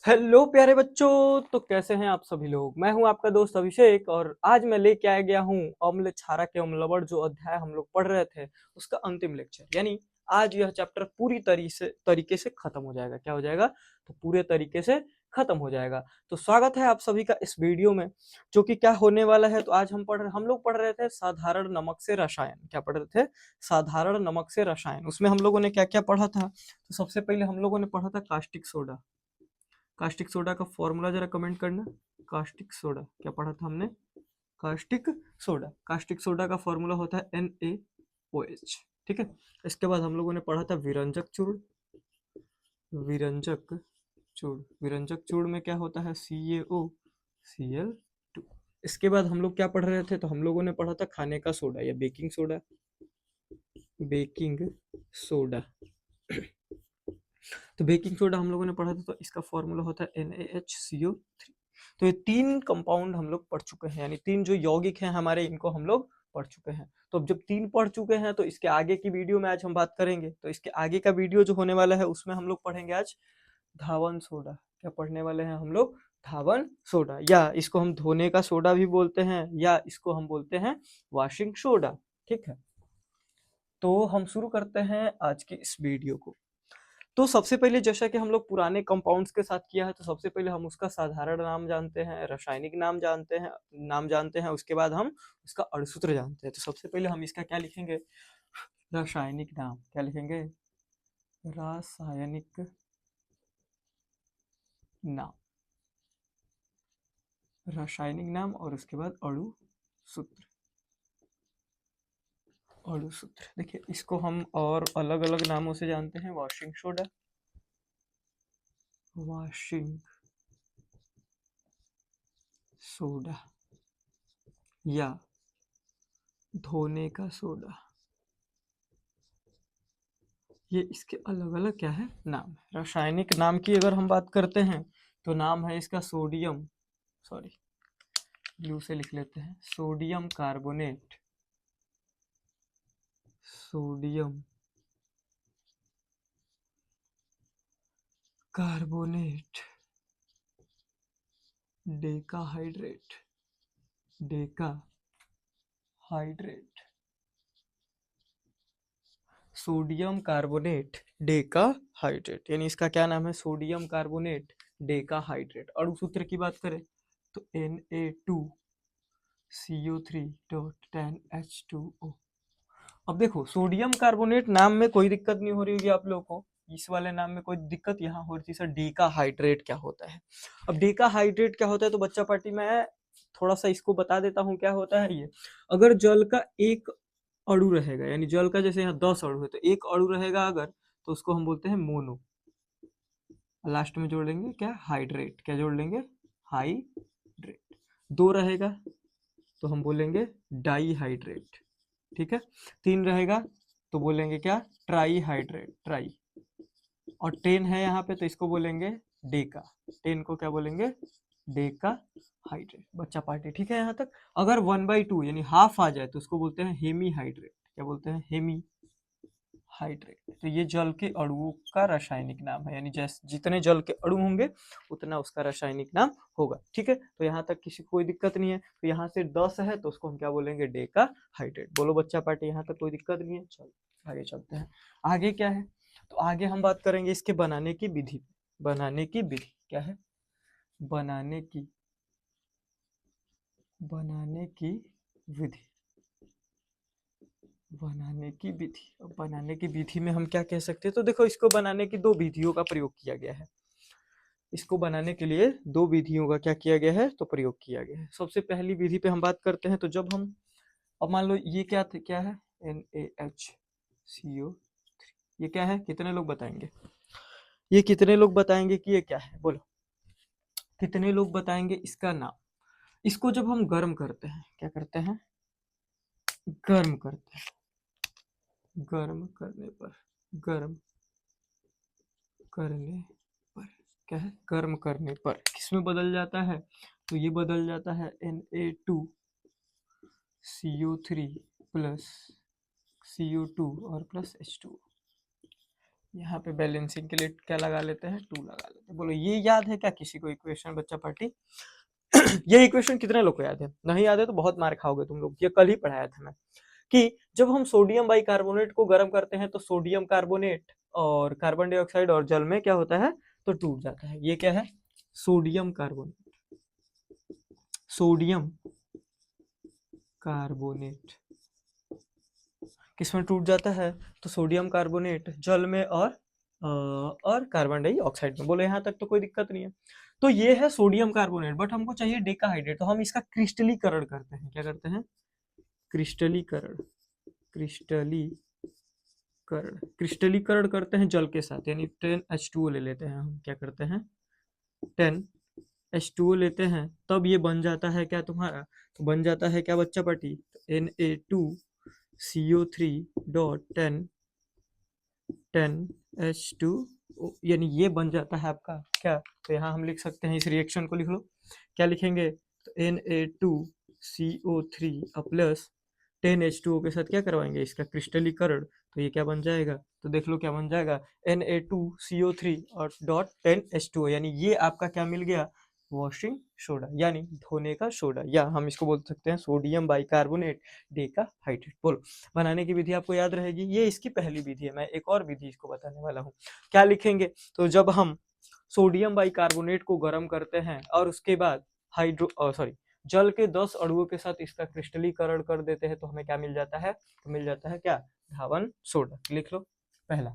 Hello प्यारे बच्चों, तो कैसे हैं आप सभी लोग। मैं हूं आपका दोस्त अभिषेक और आज मैं लेके आ गया हूं अम्ल क्षारक के अम्लवण जो अध्याय हम लोग पढ़ रहे थे उसका अंतिम लेक्चर। यानी आज यह चैप्टर पूरी तरीके से खत्म हो जाएगा। क्या हो जाएगा? तो पूरे तरीके से खत्म हो जाएगा। तो स्वागत है आप सभी का इस वीडियो में, जो कि क्या होने वाला है। तो आज हम लोग पढ़ रहे थे साधारण नमक से रसायन। क्या पढ़ रहे थे? साधारण नमक से रसायन। उसमें हम लोगों ने क्या क्या पढ़ा था? तो सबसे पहले हम लोगों ने पढ़ा था कास्टिक सोडा। कास्टिक सोडा का फॉर्मूला जरा कमेंट करना। कास्टिक सोडा क्या पढ़ा था हमने? Caustic soda. कास्टिक सोडा का फॉर्मूला होता है NaOH। ठीक है। इसके बाद हम लोगों ने पढ़ा था विरंजक चूर्ण। विरंजक चूर्ण, विरंजक चूर्ण में क्या होता है? CaOCl2। इसके बाद हम लोग क्या पढ़ रहे थे? तो हम लोगों ने पढ़ा था खाने का सोडा या बेकिंग सोडा। Baking soda. तो बेकिंग सोडा हम लोगों ने पढ़ा था, तो इसका फॉर्मूला होता है NaHCO3। तो ये तीन कंपाउंड हम लोग पढ़ चुके हैं, यानी तीन जो यौगिक हैं हमारे, इनको हम लोग पढ़ चुके हैं। तो अब जब तीन पढ़ चुके हैं तो इसके आगे की वीडियो में आज हम बात करेंगे। तो इसके आगे का वीडियो जो होने वाला है उसमें हम लोग पढ़ेंगे आज धावन सोडा। क्या पढ़ने वाले हैं हम लोग? धावन सोडा, या इसको हम धोने का सोडा भी बोलते हैं, या इसको हम बोलते हैं वॉशिंग सोडा। ठीक है। तो हम शुरू करते हैं आज की इस वीडियो को। तो सबसे पहले जैसा कि हम लोग पुराने कंपाउंड्स के साथ किया है, तो सबसे पहले हम उसका साधारण नाम जानते हैं, रासायनिक नाम जानते हैं। उसके बाद हम उसका अणुसूत्र जानते हैं। तो सबसे पहले हम इसका क्या लिखेंगे? रासायनिक नाम। क्या लिखेंगे? रासायनिक नाम। रासायनिक नाम और उसके बाद अणुसूत्र। अणुसूत्र देखिए, इसको हम और अलग अलग नामों से जानते हैं। वॉशिंग सोडा, वॉशिंग सोडा, या धोने का सोडा। ये इसके अलग अलग क्या है? नाम है। रासायनिक नाम की अगर हम बात करते हैं तो नाम है इसका सोडियम, सॉरी ब्लू से लिख लेते हैं, sodium carbonate. Sodium carbonate decahydrate. Decahydrate. Sodium carbonate decahydrate, यानी इसका क्या नाम है? Sodium carbonate decahydrate. अणुसूत्र की बात करें तो Na2CO3.10H2O। अब देखो, सोडियम कार्बोनेट नाम में कोई दिक्कत नहीं हो रही होगी आप लोगों को। इस वाले नाम में कोई दिक्कत यहाँ हो रही थी सर, डेका हाइड्रेट क्या होता है? अब डेका हाइड्रेट क्या होता है, तो बच्चा पार्टी में थोड़ा सा इसको बता देता हूँ क्या होता है ये। अगर जल का एक अणु रहेगा, यानी जल का जैसे यहाँ 10 अणु है, तो एक अणु रहेगा अगर, तो उसको हम बोलते हैं मोनो। लास्ट में जोड़ लेंगे क्या? हाइड्रेट। क्या जोड़ लेंगे? हाइड्रेट। दो रहेगा तो हम बोलेंगे डाई हाइड्रेट। ठीक है। तीन रहेगा तो बोलेंगे क्या? Try hydrate. ट्राई। और 10 है यहाँ पे तो इसको बोलेंगे डेका। 10 को क्या बोलेंगे? डेका हाइड्रेट। बच्चा पार्टी ठीक है यहाँ तक। अगर 1/2 यानी हाफ आ जाए तो उसको बोलते हैं हेमी हाइड्रेट। क्या बोलते हैं? Hemihydrate. तो ये जल के अणुओं का रासायनिक नाम है, यानी जैसे जितने जल के अणु होंगे उतना उसका रासायनिक नाम होगा। ठीक है। तो यहाँ तक किसी को कोई दिक्कत नहीं है। तो यहाँ से 10 है तो उसको हम क्या बोलेंगे? डेका हाइड्रेट। बोलो बच्चा पार्टी, यहाँ तक कोई दिक्कत नहीं है। चलो आगे चलते हैं। आगे क्या है? तो आगे हम बात करेंगे इसके बनाने की विधि। बनाने की विधि क्या है? बनाने की विधि। बनाने की विधि। अब बनाने की विधि में हम क्या कह सकते हैं? तो देखो, इसको बनाने की दो विधियों का प्रयोग किया गया है। इसको बनाने के लिए दो विधियों का क्या किया गया है? तो प्रयोग किया गया है। सबसे पहली विधि पे हम बात करते हैं। तो जब हम, अब मान लो ये क्या है? NaHCO। ये क्या है? कितने लोग बताएंगे? ये कितने लोग बताएंगे कि ये क्या है? बोलो, कितने लोग बताएंगे इसका नाम? इसको जब हम गर्म करते हैं, क्या करते हैं? गर्म करते हैं। गर्म करने पर, गर्म करने पर क्या है? गर्म करने पर किसमें बदल जाता है? तो ये बदल जाता है Na2CO3 प्लस CO2 और प्लस H2। यहाँ पे बैलेंसिंग के लिए क्या लगा लेते हैं, 2 लगा लेते हैं। बोलो ये याद है क्या किसी को इक्वेशन बच्चा पार्टी? ये इक्वेशन कितने लोग को याद है? नहीं याद है तो बहुत मार खाओगे तुम लोग, ये कल ही पढ़ाया था मैं कि जब हम सोडियम बाइकार्बोनेट को गर्म करते हैं तो सोडियम कार्बोनेट और कार्बन डाइऑक्साइड और जल में क्या होता है, तो टूट जाता है। ये क्या है, सोडियम कार्बोनेट, सोडियम कार्बोनेट किसमें टूट जाता है, तो सोडियम कार्बोनेट जल में और कार्बन डाइऑक्साइड में। बोले यहाँ तक तो कोई दिक्कत नहीं है। तो ये है सोडियम कार्बोनेट, बट हमको चाहिए डेकाहाइड्रेट, तो हम इसका क्रिस्टलीकरण करते हैं। क्या करते हैं, क्रिस्टलीकरण, क्रिस्टलीकरण करते हैं जल के साथ, यानी 10H2O ले लेते हैं हम। क्या करते हैं, 10H2O लेते हैं, तब ये बन जाता है क्या तुम्हारा, तो बन जाता है क्या बच्चा पार्टी, Na2CO3 डॉट 10H2O, यानी ये बन जाता है आपका क्या, तो यहाँ हम लिख सकते हैं, इस रिएक्शन को लिख लो। क्या लिखेंगे, तो Na2CO3 प्लस 10H2O के साथ क्या करवाएंगे, इसका क्रिस्टलीकरण, तो ये क्या बन जाएगा, तो देख लो क्या बन जाएगा, Na2CO3 और डॉट 10H2O, यानी ये आपका क्या मिल गया, वॉशिंग सोडा, यानी धोने का सोडा, या हम इसको बोल सकते हैं सोडियम बाइकार्बोनेट डेकाहाइड्रेट। बोलो बनाने की विधि आपको याद रहेगी, ये इसकी पहली विधि है। मैं एक और विधि इसको बताने वाला हूँ। क्या लिखेंगे, तो जब हम सोडियम बाइकार्बोनेट को गर्म करते हैं और उसके बाद जल के 10 अणुओं के साथ इसका क्रिस्टलीकरण कर देते हैं, तो हमें क्या मिल जाता है, तो मिल जाता है क्या, धावन सोडा। लिख लो पहला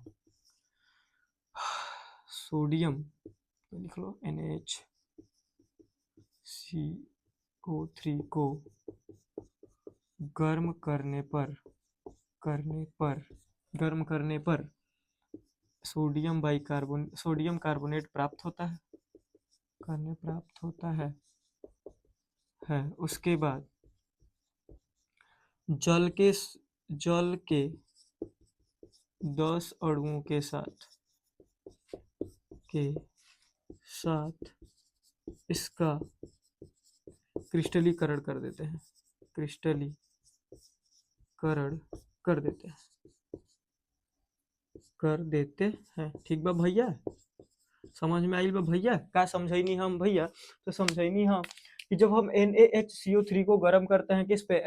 सोडियम, लिख लो NaCO3 को गर्म करने पर सोडियम कार्बोनेट प्राप्त होता है। उसके बाद जल के 10 अणुओं के साथ इसका क्रिस्टलीकरण कर देते हैं, ठीक बा भैया, समझ में आई बा भैया, का समझाई नहीं हम भैया, तो समझाई नहीं हम कि जब हम NaHCO3 को गर्म करते हैं, किस पे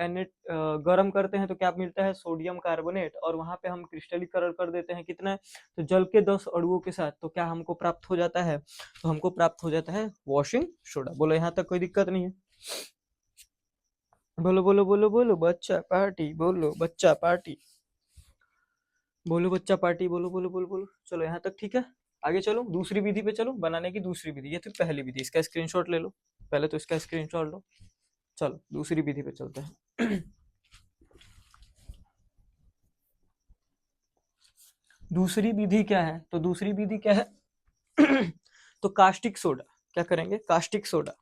गर्म करते हैं, तो क्या मिलता है, सोडियम कार्बोनेट, और वहां पे हम क्रिस्टलीकरण कर देते हैं कितना, तो जल के 10 अणुओं के साथ, तो क्या हमको प्राप्त हो जाता है, तो हमको प्राप्त हो जाता है वॉशिंग सोडा। बोलो यहाँ तक कोई दिक्कत नहीं है, बोलो बोलो बोलो बोलो बच्चा पार्टी, बोलो बच्चा पार्टी, बोलो बच्चा पार्टी, बोलो बोलो बोलो बोलो। चलो यहाँ तक ठीक है, आगे चलो दूसरी विधि पे चलो, बनाने की दूसरी विधि। ये तो पहली विधि, इसका स्क्रीनशॉट ले लो, पहले तो इसका स्क्रीनशॉट लो। चलो दूसरी विधि पे चलते हैं। दूसरी विधि क्या है, तो दूसरी विधि क्या है, तो कास्टिक सोडा। क्या करेंगे, कास्टिक सोडा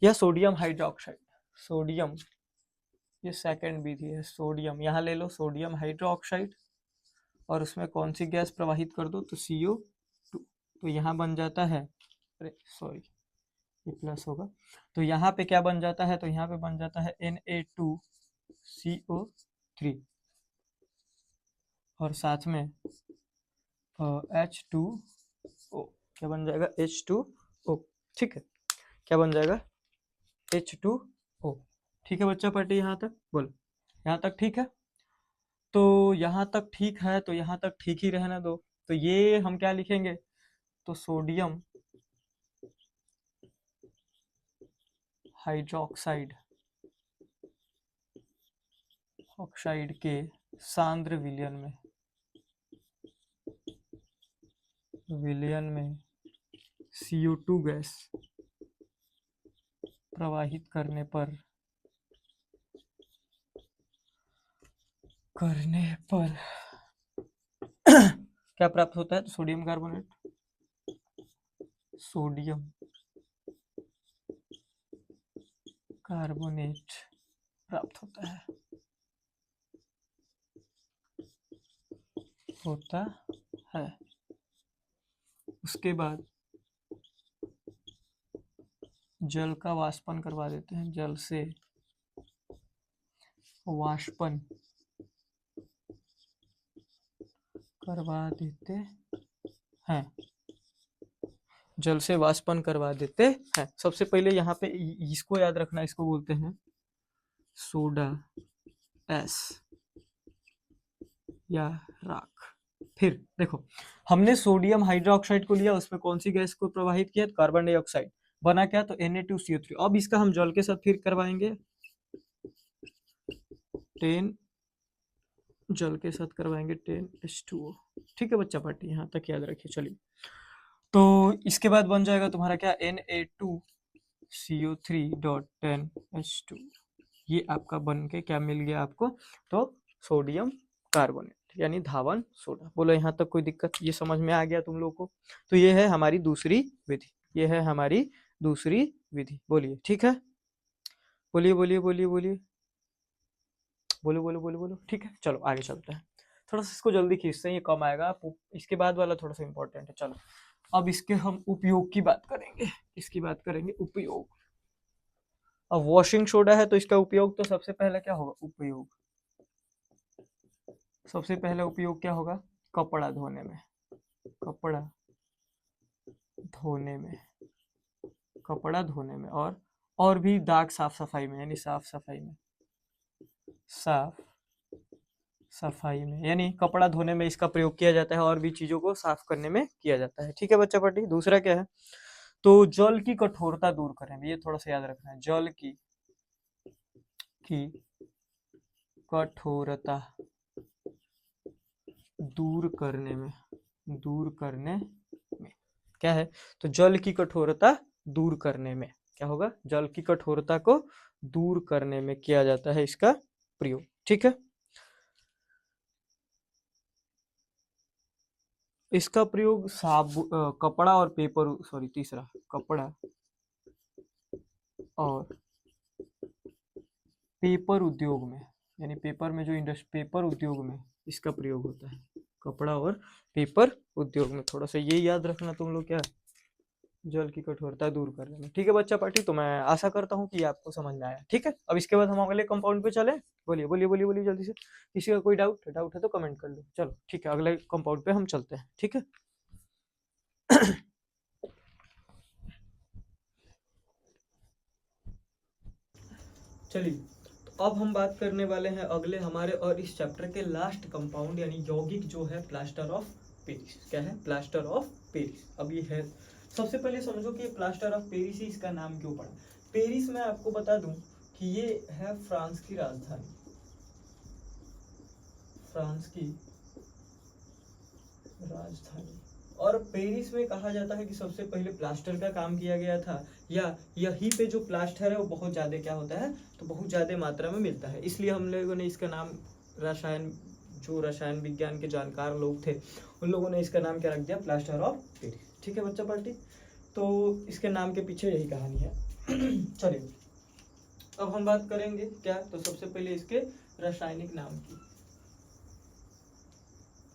या सोडियम हाइड्रोक्साइड, सोडियम, ये सेकंड विधि है, सोडियम, यहाँ ले लो सोडियम हाइड्रोक्साइड, और उसमें कौन सी गैस प्रवाहित कर दो, तो CO2, तो यहाँ बन जाता है, अरे सॉरी ये प्लस होगा, तो यहाँ पे क्या बन जाता है, तो यहाँ पे बन जाता है Na2CO3 और साथ में H2O, क्या बन जाएगा, H2O, ठीक है, क्या बन जाएगा, H2O। ठीक है बच्चा पार्टी, यहाँ तक बोलो, यहाँ तक ठीक है, तो यहाँ तक ठीक है, तो यहाँ तक ठीक ही रहने दो। तो ये हम क्या लिखेंगे, तो सोडियम हाइड्रोक्साइड के सांद्र विलयन में CO2 गैस प्रवाहित करने पर क्या प्राप्त होता है, तो सोडियम कार्बोनेट प्राप्त होता है। उसके बाद जल का वाष्पन करवा देते हैं, जल से वाष्पन करवा देते हैं, जल से वाष्पन करवा देते हैं। सबसे पहले यहाँ पे इसको याद रखना, इसको बोलते हैं सोडा एस या राख। फिर देखो, हमने सोडियम हाइड्रोक्साइड को लिया, उसमें कौन सी गैस को प्रवाहित किया? Carbon dioxide. बना क्या? तो Na2CO3। अब इसका हम जल के साथ फिर करवाएंगे, 10 जल के साथ करवाएंगे 10H2O। ठीक है बच्चा पार्टी, यहाँ तक याद रखिए। चलिए, तो इसके बाद बन जाएगा तुम्हारा क्या? Na2CO3.10H2। ये आपका बन के क्या मिल गया आपको? तो सोडियम कार्बोनेट यानी धावन सोडा। बोलो यहाँ तक कोई दिक्कत? ये समझ में आ गया तुम लोग को? तो ये है हमारी दूसरी विधि, ये है हमारी दूसरी विधि। बोलिए, ठीक है? बोलिए बोलिए बोलिए बोलिए बोलो बोलो बोलो बोलो। ठीक है, चलो आगे चलते हैं। थोड़ा सा इसको जल्दी खींचते हैं, ये कम आएगा। इसके बाद वाला थोड़ा सा इंपॉर्टेंट है। चलो, अब इसके हम उपयोग की बात करेंगे। इसकी बात करेंगे उपयोग। अब वॉशिंग सोडा है तो इसका उपयोग तो सबसे पहले क्या होगा? उपयोग, सबसे पहले उपयोग क्या होगा? कपड़ा धोने में, कपड़ा धोने में, कपड़ा धोने में, और भी दाग साफ सफाई में, यानी साफ सफाई में, साफ सफाई में, यानी कपड़ा धोने में इसका प्रयोग किया जाता है, और भी चीजों को साफ करने में किया जाता है। ठीक है बच्चा पार्टी? दूसरा क्या है? तो जल की कठोरता दूर करें, ये थोड़ा सा याद रखना है। जल की कठोरता दूर करने में, दूर करने में क्या है? तो जल की कठोरता दूर करने में क्या होगा? जल की कठोरता को दूर करने में किया जाता है इसका प्रयोग। ठीक है, इसका प्रयोग कपड़ा और पेपर, सॉरी तीसरा, कपड़ा और पेपर उद्योग में, यानी पेपर में जो पेपर उद्योग में इसका प्रयोग होता है। कपड़ा और पेपर उद्योग में। थोड़ा सा ये याद रखना तुम लोग, क्या? जल की कठोरता दूर करने में। ठीक है बच्चा पार्टी, तो मैं आशा करता हूँ कि आपको समझ में आया। ठीक है, अब इसके बाद हम अगले कंपाउंड पे चले। बोलिए बोलिए बोलिए बोलिए जल्दी से। किसी का कोई डाउट है तो कमेंट कर लो। चलो ठीक है, अगले कंपाउंड पे हम चलते हैं। ठीक है चलिए, तो अब हम बात करने वाले हैं अगले हमारे और इस चैप्टर के लास्ट कंपाउंड, यानी यौगिक, जो है प्लास्टर ऑफ पेरिस। क्या है? Plaster of Paris. अब ये है, सबसे पहले समझो कि प्लास्टर ऑफ पेरिस ही इसका नाम क्यों पड़ा। पेरिस, मैं आपको बता दूं कि ये है फ्रांस की राजधानी, फ्रांस की राजधानी। और पेरिस में कहा जाता है कि सबसे पहले प्लास्टर का काम किया गया था, या यहीं पे जो प्लास्टर है वो बहुत ज्यादा क्या होता है? तो बहुत ज्यादा मात्रा में मिलता है, इसलिए हम लोगों ने इसका नाम, जो रसायन विज्ञान के जानकार लोग थे उन लोगों ने इसका नाम क्या रख दिया? Plaster of Paris. ठीक है बच्चा पार्टी, तो इसके नाम के पीछे यही कहानी है। चलिए, अब हम बात करेंगे क्या? तो सबसे पहले इसके रासायनिक नाम की,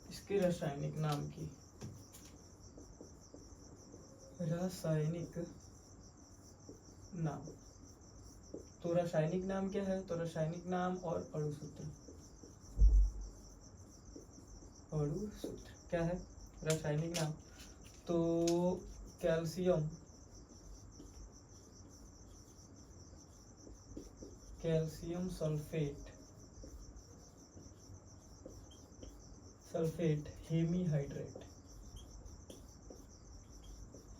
इसके रासायनिक नाम की, रासायनिक नाम। तो रासायनिक नाम क्या है? तो रासायनिक नाम और अणुसूत्र, अणुसूत्र क्या है? रासायनिक नाम। तो calcium, calcium sulphate, sulphate hemihydrate,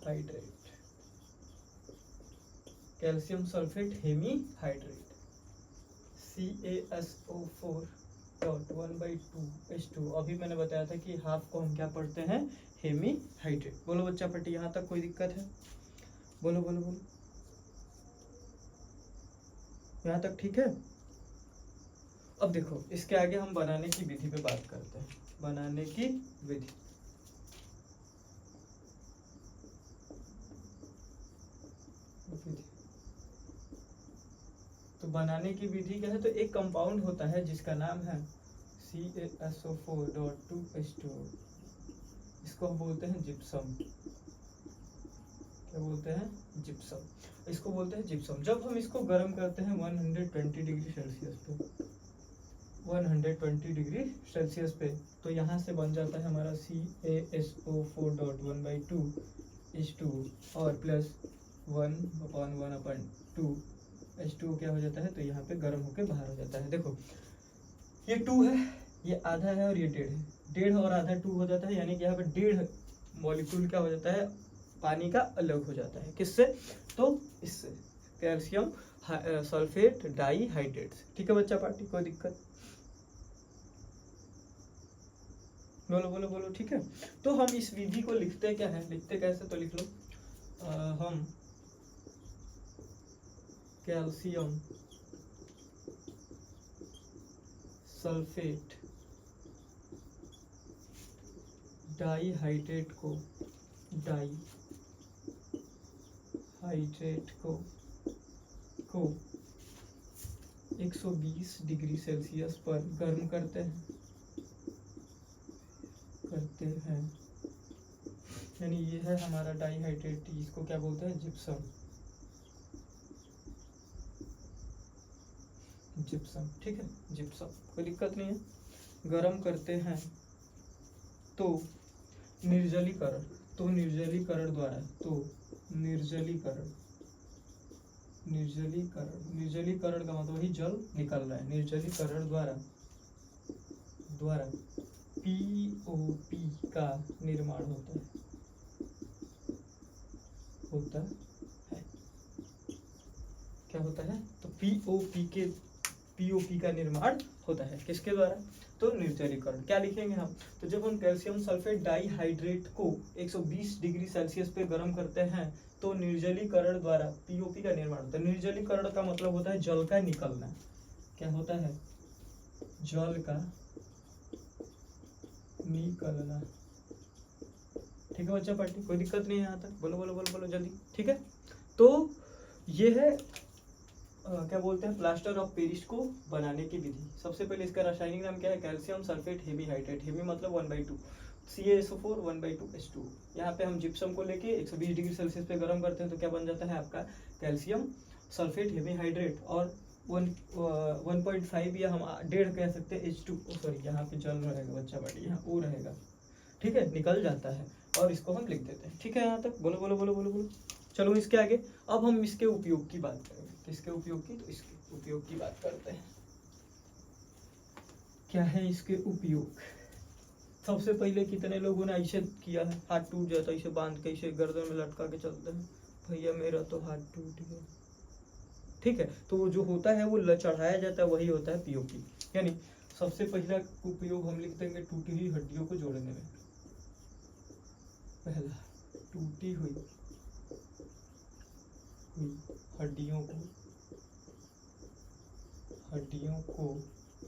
hydrate, calcium sulphate hemihydrate, CaSO4.1/2H2। अभी मैंने बताया था कि हाफ को हम क्या पढ़ते हैं? हेमीहाइड्रेट। बोलो बच्चा पट्टी, यहाँ तक कोई दिक्कत है? बोलो बोलो बोलो, यहाँ तक ठीक है? अब देखो, इसके आगे हम बनाने की विधि पे बात करते हैं। बनाने की विधि, तो बनाने की विधि क्या है? तो एक कंपाउंड होता है जिसका नाम है CaSO4.2H2। इसको हम बोलते हैं जिप्सम। क्या बोलते हैं? जिप्सम। इसको बोलते हैं जिप्सम। जब हम इसको गर्म करते हैं 120 डिग्री सेल्सियस पे, 120 डिग्री सेल्सियस पे। तो यहाँ से बन जाता है हमारा CaSO4.1/2 H2 और प्लस 1/1/2 H2 क्या हो जाता है, तो यहाँ पे गर्म होके बाहर हो जाता है। देखो ये 2 है, ये आधा है और ये 1.5 है, 1.5 और आधा 2 हो जाता है, यानी कि यहाँ पे 1.5 मॉलिक्यूल क्या हो जाता है, पानी का अलग हो जाता है। किससे, तो इससे कैल्शियम सल्फेट डाइहाइड्रेट। ठीक है बच्चा पार्टी, कोई दिक्कत, बोलो बोलो बोलो। ठीक है, तो हम इस विधि को लिखते क्या है, लिखते कैसे, तो लिख लो हम कैल्शियम सल्फेट डाइहाइड्रेट को 120 डिग्री सेल्सियस पर गर्म करते हैं यानी ये है हमारा डाइहाइड्रेट, इसको क्या बोलते हैं, जिप्सम। ठीक है, जिप्सम, कोई दिक्कत नहीं है। गर्म करते हैं तो निर्जलीकरण द्वारा, निर्जलीकरण का मतलब ही जल निकल रहा है, निर्जलीकरण द्वारा पीओपी का निर्माण होता है। क्या होता है, तो पीओपी का निर्माण होता है, किसके द्वारा, तो निर्जलीकरण। क्या लिखेंगे हम, तो जब हम कैल्शियम सल्फेट डाइहाइड्रेट को 120 डिग्री सेल्सियस पे गर्म करते हैं तो निर्जलीकरण द्वारा पीओपी का निर्माण होता है। निर्जलीकरण का मतलब होता है जल का निकलना। क्या होता है, जल का निकलना। ठीक है बच्चा पार्टी, कोई दिक्कत नहीं है यहाँ तक, बोलो बोलो बोलो बोलो जल्दी। ठीक है, तो ये है क्या बोलते हैं, प्लास्टर ऑफ पेरिस को बनाने की विधि। सबसे पहले इसका रासायनिक नाम क्या है, calcium sulphate heavy hydrate, heavy मतलब 1/2 CaSO4 1/2 H2। यहाँ पे हम जिप्सम को लेके 120 डिग्री सेल्सियस पे गर्म करते हैं तो क्या बन जाता है आपका कैल्शियम सल्फेट हेवी हाइड्रेट, और 1.5 या हम 1.5 कह सकते हैं H2, सॉरी यहाँ पे जल रहेगा बच्चा पार्टी, यहाँ O रहेगा। ठीक है, निकल जाता है और इसको हम लिख देते हैं। ठीक है यहाँ तक, बोलो बोलो बोलो बोलो बोलो। चलो इसके आगे अब हम इसके उपयोग की बात करेंगे। किसके उपयोग की, तो इसके उपयोग की बात करते हैं। क्या है इसके उपयोग, सबसे पहले कितने लोगों ने ऐसे किया है, हाथ टूट जाता है, इसे बांध के इसे गर्दन में लटका के चलते हैं, भैया मेरा तो हाथ टूट गया। ठीक है, तो वो जो होता है वो चढ़ाया जाता है, वही होता है पीओपी। यानी सबसे पहला उपयोग हम लिख देंगे टूटी हुई हड्डियों को जोड़ने में। पहला, टूटी हुई हड्डियों को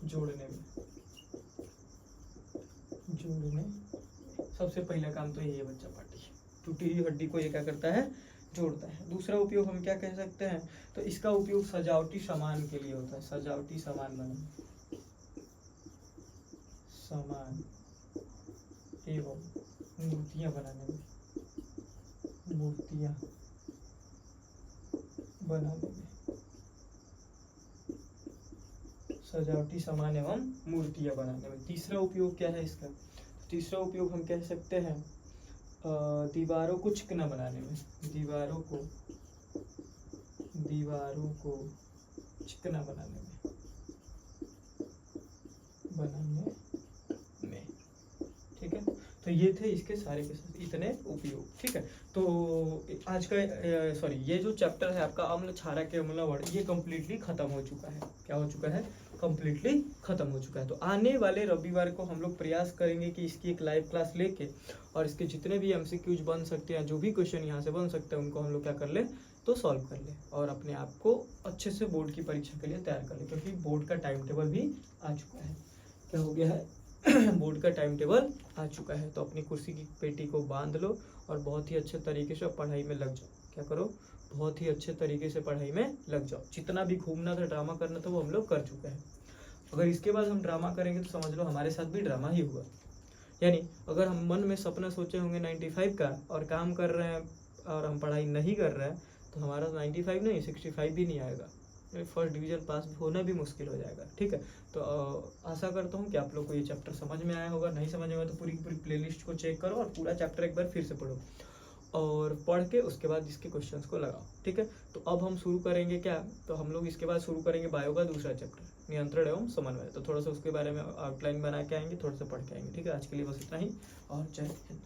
जोड़ने सबसे पहला काम तो यही है बच्चा पार्टी, टूटी हुई हड्डी को ये क्या करता है, जोड़ता है। दूसरा उपयोग हम क्या कह सकते हैं, तो इसका उपयोग सजावटी सामान के लिए होता है, सजावटी सामान एवं मूर्तियां बनाने में, सजावटी सामान एवं मूर्तियां बनाने में। तीसरा उपयोग क्या है इसका, तीसरा उपयोग हम कह सकते हैं दीवारों को चिकना बनाने में, दीवारों को चिकना बनाने में। ठीक है, तो ये थे इसके सारे के सारे इतने उपयोग। ठीक है, तो आज का ये जो चैप्टर है आपका अम्ल क्षारक के अम्लवण, ये कम्प्लीटली खत्म हो चुका है। क्या हो चुका है, कम्प्लीटली खत्म हो चुका है। तो आने वाले रविवार को हम लोग प्रयास करेंगे कि इसकी एक लाइव क्लास लेके और इसके जितने भी MCQs बन सकते हैं, जो भी क्वेश्चन यहाँ से बन सकते हैं, उनको हम लोग क्या कर ले, तो सॉल्व कर ले और अपने आप को अच्छे से बोर्ड की परीक्षा के लिए तैयार कर ले, क्योंकि बोर्ड का टाइम टेबल भी आ चुका है। क्या हो गया है बोर्ड का टाइम टेबल आ चुका है। तो अपनी कुर्सी की पेटी को बांध लो और बहुत ही अच्छे तरीके से पढ़ाई में लग जाओ। क्या करो, बहुत ही अच्छे तरीके से पढ़ाई में लग जाओ। जितना भी घूमना था, ड्रामा करना था, वो हम लोग कर चुके हैं। अगर इसके बाद हम ड्रामा करेंगे तो समझ लो हमारे साथ भी ड्रामा ही हुआ। यानी अगर हम मन में सपना सोचे होंगे 95 का और काम कर रहे हैं और हम पढ़ाई नहीं कर रहे हैं, तो हमारा 95 नहीं 65 भी नहीं आएगा। फर्स्ट डिवीजन पास होना भी मुश्किल हो जाएगा। ठीक है, तो आशा करता हूँ कि आप लोग को ये चैप्टर समझ में आया होगा। नहीं समझ में आया तो पूरी पूरी प्लेलिस्ट को चेक करो और पूरा चैप्टर एक बार फिर से पढ़ो, और पढ़ के उसके बाद इसके क्वेश्चंस को लगाओ। ठीक है, तो अब हम शुरू करेंगे क्या, तो हम लोग इसके बाद शुरू करेंगे बायो का दूसरा चैप्टर, नियंत्रण एवं समन्वय। तो थोड़ा सा उसके बारे में आउटलाइन बना के आएंगे, थोड़ा सा पढ़ के आएंगे। ठीक है, आज के लिए बस इतना ही, और जय हिंद।